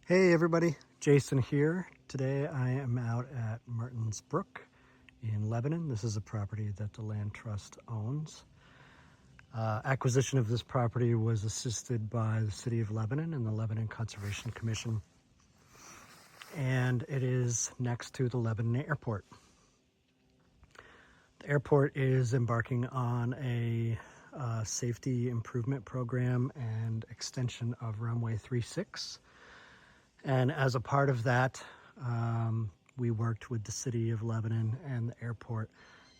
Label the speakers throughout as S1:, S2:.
S1: Hey everybody, Jason here. Today I am out at Martin's Brook in Lebanon. This is a property that the Land Trust owns. Acquisition of this property was assisted by the City of Lebanon and the Lebanon Conservation Commission, and it is next to the Lebanon Airport. The airport is embarking on a safety improvement program and extension of runway 36. And as a part of that, we worked with the City of Lebanon and the airport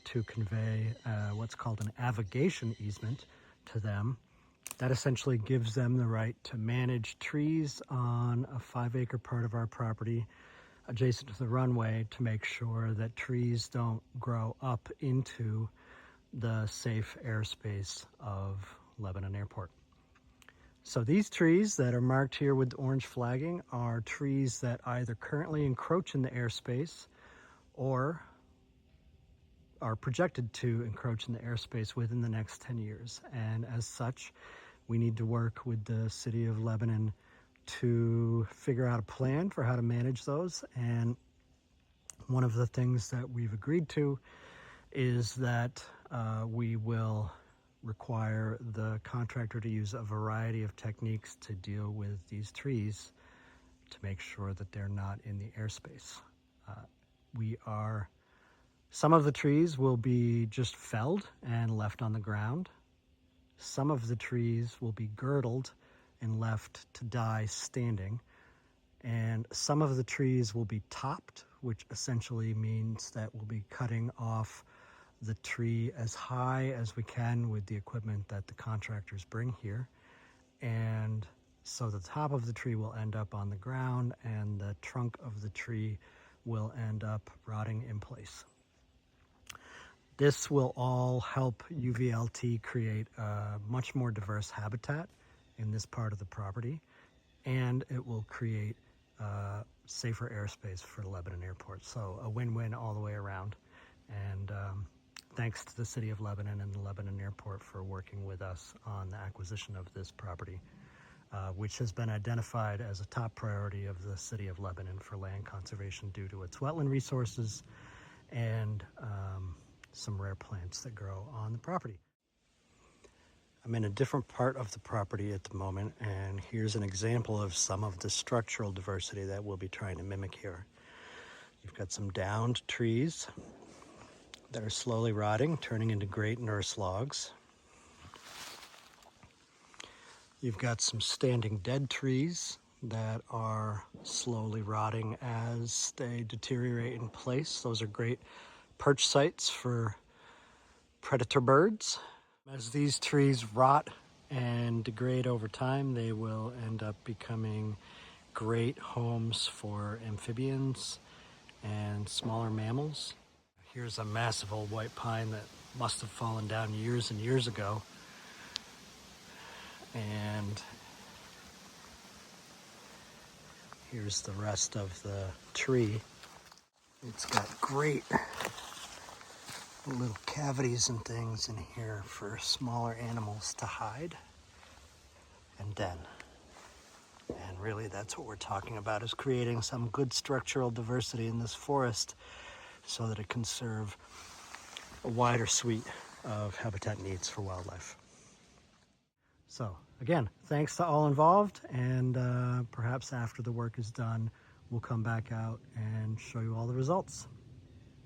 S1: to convey what's called an avigation easement to them. That essentially gives them the right to manage trees on a 5-acre part of our property adjacent to the runway to make sure that trees don't grow up into the safe airspace of Lebanon Airport. So these trees that are marked here with orange flagging are trees that either currently encroach in the airspace or are projected to encroach in the airspace within the next 10 years. And as such, we need to work with the City of Lebanon to figure out a plan for how to manage those. And one of the things that we've agreed to is that we will require the contractor to use a variety of techniques to deal with these trees to make sure that they're not in the airspace. Some of the trees will be just felled and left on the ground. Some of the trees will be girdled and left to die standing. And some of the trees will be topped, which essentially means that we'll be cutting off the tree as high as we can with the equipment that the contractors bring here. And so the top of the tree will end up on the ground and the trunk of the tree will end up rotting in place. This will all help UVLT create a much more diverse habitat in this part of the property, and it will create safer airspace for Lebanon Airport. So a win-win all the way around. And thanks to the City of Lebanon and the Lebanon Airport for working with us on the acquisition of this property, which has been identified as a top priority of the City of Lebanon for land conservation due to its wetland resources and some rare plants that grow on the property. I'm in a different part of the property at the moment, and here's an example of some of the structural diversity that we'll be trying to mimic here. You've got some downed trees that are slowly rotting, turning into great nurse logs. You've got some standing dead trees that are slowly rotting as they deteriorate in place. Those are great perch sites for predator birds. As these trees rot and degrade over time, they will end up becoming great homes for amphibians and smaller mammals. Here's a massive old white pine that must have fallen down years and years ago. And here's the rest of the tree. It's got great little cavities and things in here for smaller animals to hide and den. And really that's what we're talking about, is creating some good structural diversity in this forest so that it can serve a wider suite of habitat needs for wildlife. So again, thanks to all involved, and perhaps after the work is done, we'll come back out and show you all the results.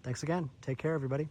S1: Thanks again. Take care, everybody.